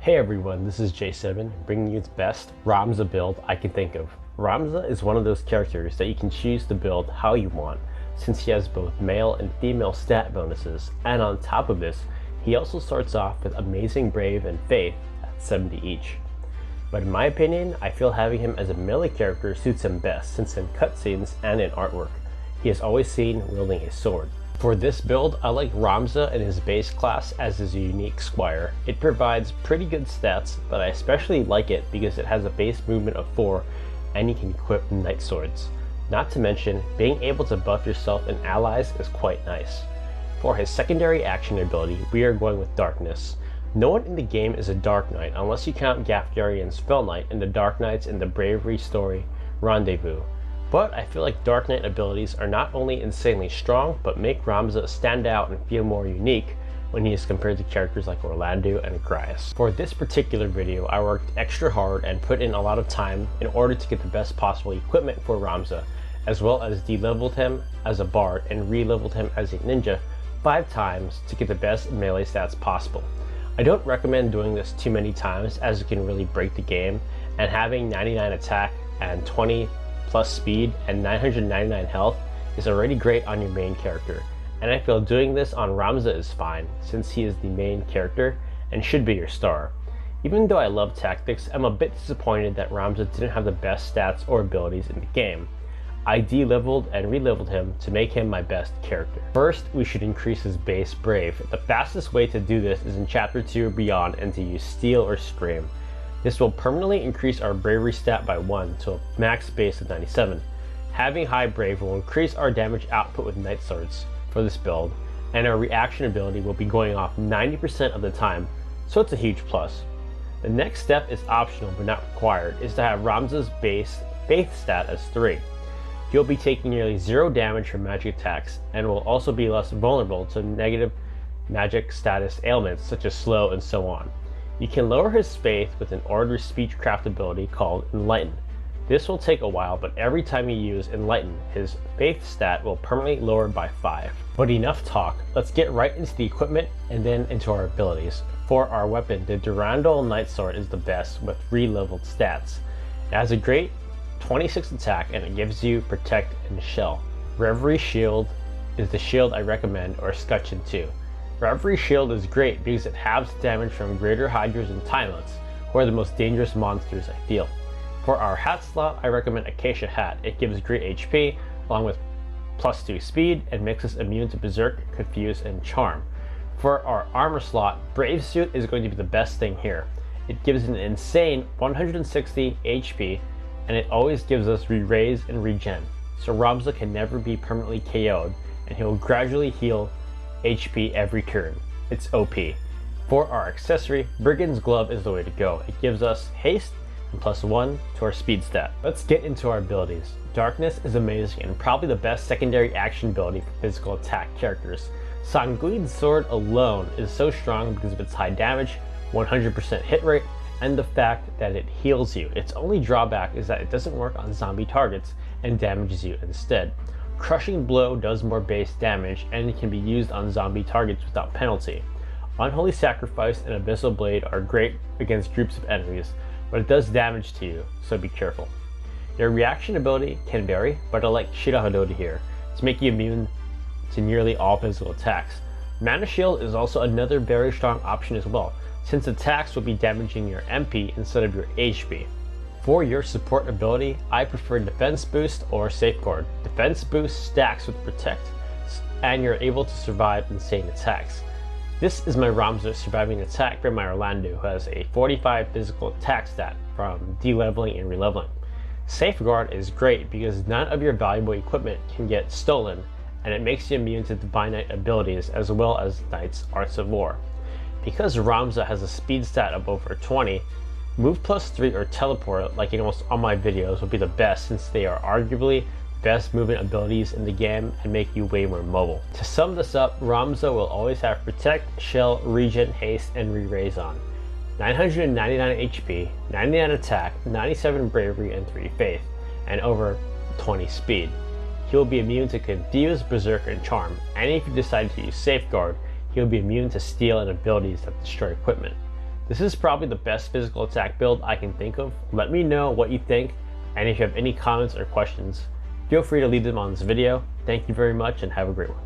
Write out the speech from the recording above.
Hey everyone, this is J7, bringing you the best Ramza build I can think of. Ramza is one of those characters that you can choose to build how you want, since he has both male and female stat bonuses, and on top of this, he also starts off with Amazing Brave and Faith at 70 each. But in my opinion, I feel having him as a melee character suits him best, since in cutscenes and in artwork, he is always seen wielding a sword. For this build, I like Ramza in his base class as his unique squire. It provides pretty good stats, but I especially like it because it has a base movement of 4 and you can equip knight swords. Not to mention, being able to buff yourself and allies is quite nice. For his secondary action ability, we are going with Darkness. No one in the game is a Dark Knight unless you count Gafdarian's Fell Knight and the Dark Knights in the Bravery story Rendezvous. But I feel like Dark Knight abilities are not only insanely strong, but make Ramza stand out and feel more unique when he is compared to characters like Orlando and Grias. For this particular video, I worked extra hard and put in a lot of time in order to get the best possible equipment for Ramza, as well as de-leveled him as a bard and re-leveled him as a ninja 5 times to get the best melee stats possible. I don't recommend doing this too many times as it can really break the game, and having 99 attack and 20 plus speed and 999 health is already great on your main character, and I feel doing this on Ramza is fine since he is the main character and should be your star. Even though I love tactics, I'm a bit disappointed that Ramza didn't have the best stats or abilities in the game. I de-leveled and re-leveled him to make him my best character. First, we should increase his base brave. The fastest way to do this is in Chapter 2 or beyond and to use Steel or Scream. This will permanently increase our bravery stat by 1 to a max base of 97. Having high brave will increase our damage output with knight swords for this build, and our reaction ability will be going off 90% of the time, so it's a huge plus. The next step is optional but not required, is to have Ramza's base faith stat as 3. He'll be taking nearly 0 damage from magic attacks and will also be less vulnerable to negative magic status ailments such as slow and so on. You can lower his faith with an order speechcraft ability called Enlighten. This will take a while, but every time you use Enlighten, his faith stat will permanently lower by 5. But enough talk, let's get right into the equipment and then into our abilities. For our weapon, the Durandal Knight Sword is the best with re-leveled stats. It has a great 26 attack and it gives you Protect and Shell. Reverie Shield is the shield I recommend, or Escutcheon too. Reverie Shield is great because it halves damage from greater hydras and Tyrants, who are the most dangerous monsters I feel. For our hat slot, I recommend Acacia Hat. It gives great HP along with plus 2 speed and makes us immune to berserk, confuse, and charm. For our armor slot, Brave Suit is going to be the best thing here. It gives an insane 160 HP and it always gives us Reraise and Regen, so Ramza can never be permanently KO'd and he will gradually heal HP every turn. It's OP. For our accessory, Brigand's Glove is the way to go. It gives us Haste and +1 to our speed stat. Let's get into our abilities. Darkness is amazing and probably the best secondary action ability for physical attack characters. Sanguine's sword alone is so strong because of its high damage, 100% hit rate, and the fact that it heals you. Its only drawback is that it doesn't work on zombie targets and damages you instead. Crushing Blow does more base damage and it can be used on zombie targets without penalty. Unholy Sacrifice and Abyssal Blade are great against groups of enemies, but it does damage to you, so be careful. Your reaction ability can vary, but I like Shirahadori here to make you immune to nearly all physical attacks. Mana Shield is also another very strong option as well, since attacks will be damaging your MP instead of your HP. For your support ability, I prefer Defense Boost or Safeguard. Defense Boost stacks with Protect, and you're able to survive insane attacks. This is my Ramza surviving attack from my Orlando, who has a 45 physical attack stat from de-leveling and re-leveling. Safeguard is great because none of your valuable equipment can get stolen, and it makes you immune to Divine Knight abilities as well as Knight's Arts of War. Because Ramza has a speed stat of over 20, Move +3 or Teleport, like in almost all my videos, will be the best since they are arguably the best movement abilities in the game and make you way more mobile. To sum this up, Ramza will always have Protect, Shell, Regen, Haste, and Reraise on. 999 HP, 99 attack, 97 bravery, and 3 faith, and over 20 speed. He will be immune to Confuse, Berserk, and Charm, and if you decide to use Safeguard, he will be immune to Steal and abilities that destroy equipment. This is probably the best physical attack build I can think of. Let me know what you think, and if you have any comments or questions, feel free to leave them on this video. Thank you very much and have a great one.